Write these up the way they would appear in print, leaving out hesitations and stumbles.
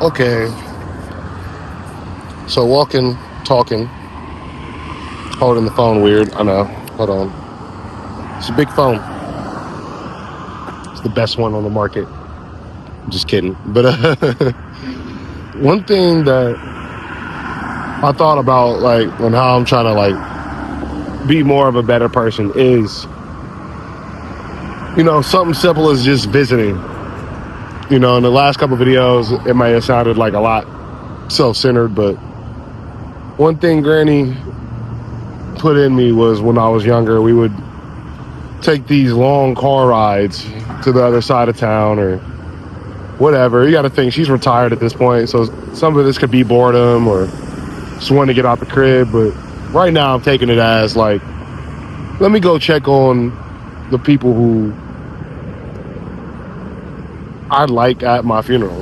Okay, so walking, talking, holding the phone weird. I know. Hold on. It's a big phone. It's the best one on the market. Just kidding. But one thing that I thought about, like, when how I'm trying to be more of a better person is, something simple as just visiting. In the last couple of videos, it might have sounded like a lot self-centered, but one thing Granny put in me was when I was younger, we would take these long car rides to the other side of town or whatever. You got to think she's retired at this point, so some of this could be boredom or just wanting to get out the crib. But right now, I'm taking it as like, let me go check on the people who I'd like at my funeral.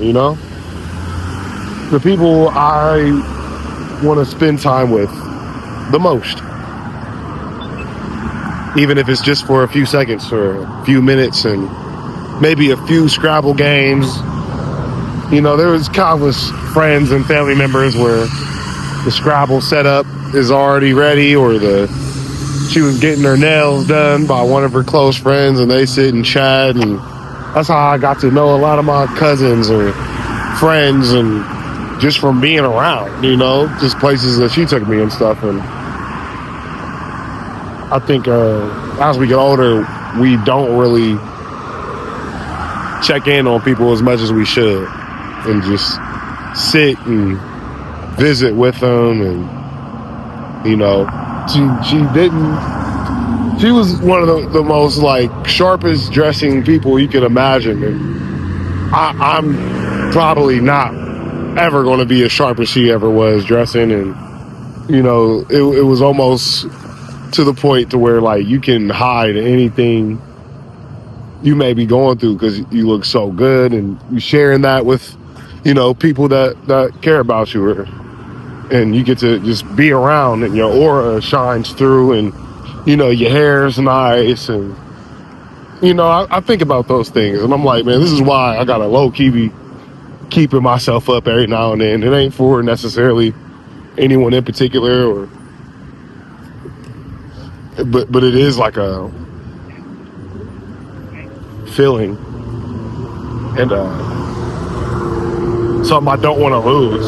The people I want to spend time with the most. Even if it's just for a few seconds or a few minutes and maybe a few Scrabble games. There was countless friends and family members where the Scrabble setup is already ready, or she was getting her nails done by one of her close friends and they sit and chat, and that's how I got to know a lot of my cousins or friends, and just from being around, just places that she took me and stuff. And I think as we get older, we don't really check in on people as much as we should, and just sit and visit with them. And she was one of the most sharpest dressing people you could imagine, and I'm probably not ever going to be as sharp as she ever was dressing. And it was almost to the point to where you can hide anything you may be going through because you look so good, and you sharing that with people that care about you, and you get to just be around, and your aura shines through, and your hair's nice. And I think about those things, and I'm like, man, this is why I gotta low-key be keeping myself up every now and then. It ain't for necessarily anyone in particular, but it is like a feeling, and something I don't want to lose.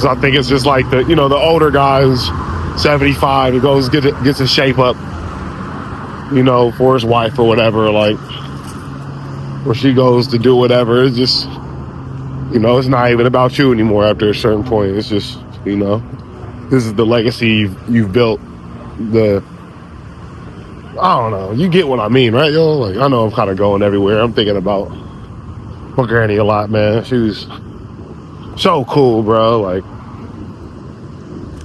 So I think it's just like the older guy who's 75 who gets a shape up, for his wife or whatever, where she goes to do whatever. It's just, it's not even about you anymore after a certain point. It's just, this is the legacy you've built. I don't know. You get what I mean, right, yo? I know I'm kind of going everywhere. I'm thinking about my granny a lot, man. She was so cool, bro.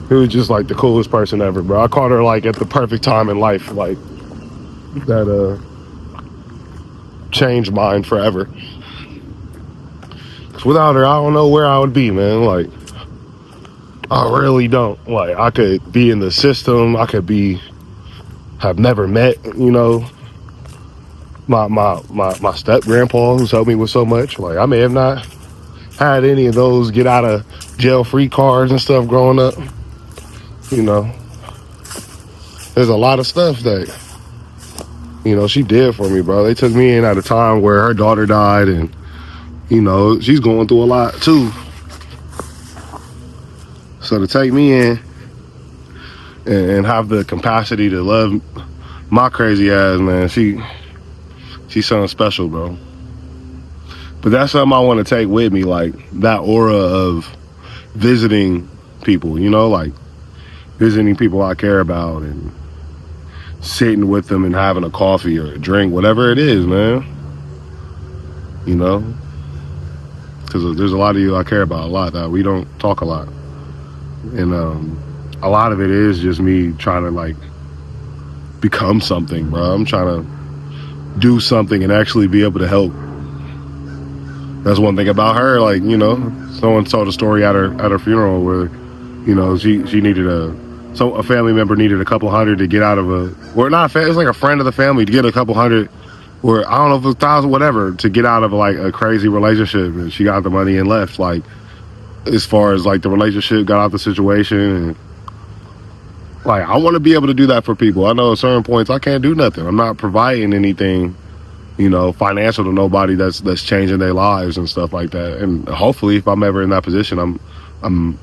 She was just the coolest person ever, bro. I caught her at the perfect time in life, that changed mine forever. 'Cause without her, I don't know where I would be, man. I really don't. I could be in the system. I could have never met, my step grandpa who's helped me with so much. I may have not had any of those get out of jail free cards and stuff growing up. There's a lot of stuff that she did for me, bro. They took me in at a time where her daughter died, and she's going through a lot too. So to take me in and have the capacity to love my crazy ass, man, she's something special, bro. But that's something I want to take with me, that aura of visiting people, visiting people I care about and sitting with them and having a coffee or a drink, whatever it is, man. Because there's a lot of you I care about a lot that we don't talk a lot. And a lot of it is just me trying to become something, bro. I'm trying to do something and actually be able to help. That's one thing about her. Someone told a story at her funeral where, she needed a family member needed a couple hundred to get out of it's like a friend of the family to get a couple hundred or I don't know if it's 1,000, whatever, to get out of like a crazy relationship, and she got the money and left. Like, as far as like the relationship got out the situation, and like I want to be able to do that for people. I know at certain points I can't do nothing. I'm not providing anything, financial to nobody that's changing their lives and stuff like that. And hopefully, if I'm ever in that position, I'm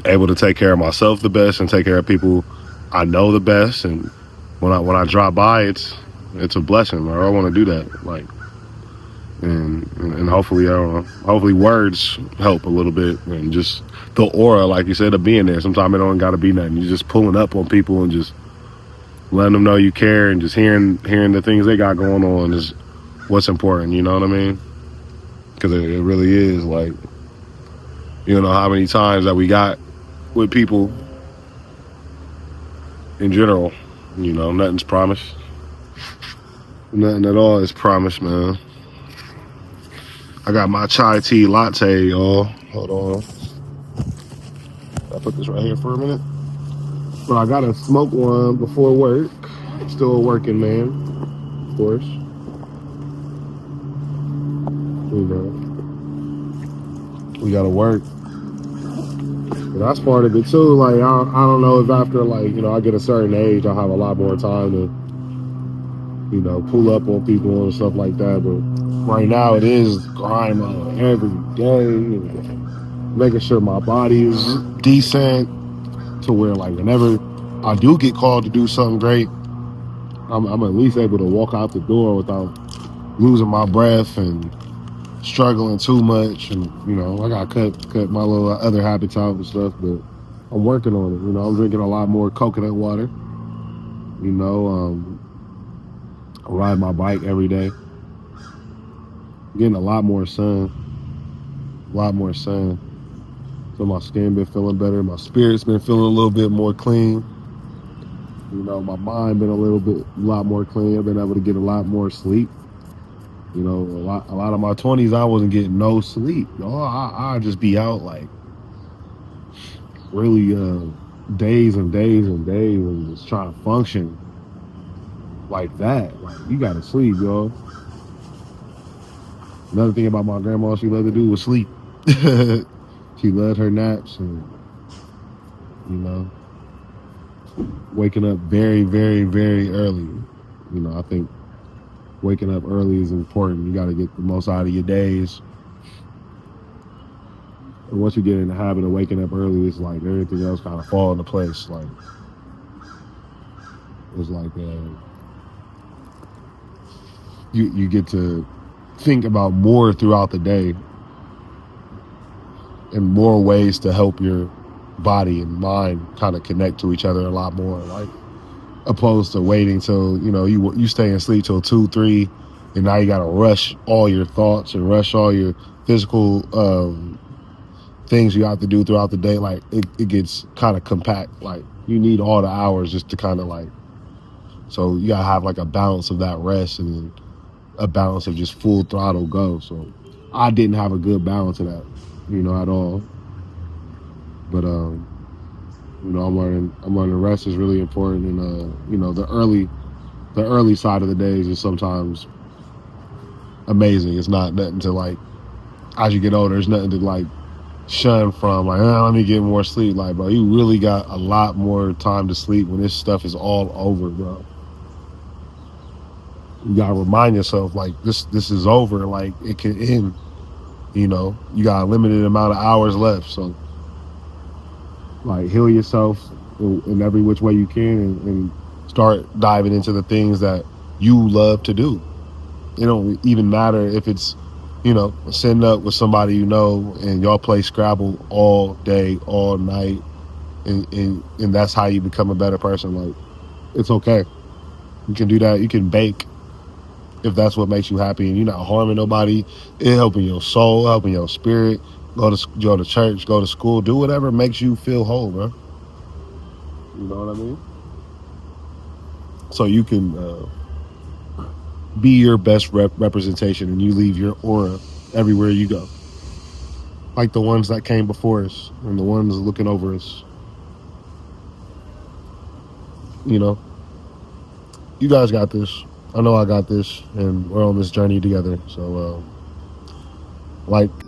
able to take care of myself the best and take care of people I know the best. And when I drop by, it's a blessing. I want to do that. Like, and hopefully, I don't know. Hopefully, words help a little bit, and just the aura, like you said, of being there. Sometimes it don't got to be nothing. You're just pulling up on people and just letting them know you care, and just hearing the things they got going on is what's important. You know what I mean? Because it really is. Like, you know how many times that we got with people in general. Nothing's promised. Nothing at all is promised, man. I got my chai tea latte, y'all. Hold on. I'll put this right here for a minute. But I gotta smoke one before work. Still a working man, of course. We gotta work. But that's part of it too. Like, I don't know if after, like, I get a certain age, I'll have a lot more time to, pull up on people and stuff like that. But right now it is grind mode every day, making sure my body is decent to where, like, whenever I do get called to do something great, I'm at least able to walk out the door without losing my breath and struggling too much. And I gotta cut my little other habits out and stuff, but I'm working on it. I'm drinking a lot more coconut water. I ride my bike every day. Getting a lot more sun. So my skin been feeling better. My spirit's been feeling a little bit more clean. My mind been a lot more clean. I've been able to get a lot more sleep. A lot of my 20s, I wasn't getting no sleep. I'd just be out like really days and days and days and just trying to function like that. Like, you gotta sleep, y'all. Another thing about my grandma, she loved to do was sleep. She loved her naps, and waking up very, very, very early. I think waking up early is important. You got to get the most out of your days. And once you get in the habit of waking up early, it's like everything else kind of fall into place. Like, it's like you get to think about more throughout the day and more ways to help your body and mind kind of connect to each other a lot more. Like, opposed to waiting till you stay in sleep till 2, 3, and now you got to rush all your thoughts and rush all your physical things you have to do throughout the day. Like, it gets kind of compact. Like, you need all the hours just to kind of like, so you gotta have like a balance of that rest and then a balance of just full throttle go. So I didn't have a good balance of that, at all. But I'm learning rest is really important, and the early side of the days is sometimes amazing. It's not nothing to, like, as you get older, there's nothing to like shun from. Like, let me get more sleep. Like, bro, you really got a lot more time to sleep when this stuff is all over, bro. You gotta remind yourself, like, this is over. Like, it can end. You got a limited amount of hours left, so like, heal yourself in every which way you can, and start diving into the things that you love to do. It don't even matter if it's, sitting up with somebody and y'all play Scrabble all day, all night, and that's how you become a better person. Like, it's okay. You can do that. You can bake if that's what makes you happy, and you're not harming nobody. It helping your soul, helping your spirit. Go to church, go to school, do whatever makes you feel whole, bro. You know what I mean? So you can be your best representation, and you leave your aura everywhere you go. Like the ones that came before us and the ones looking over us. You guys got this. I know I got this, and we're on this journey together. So, like.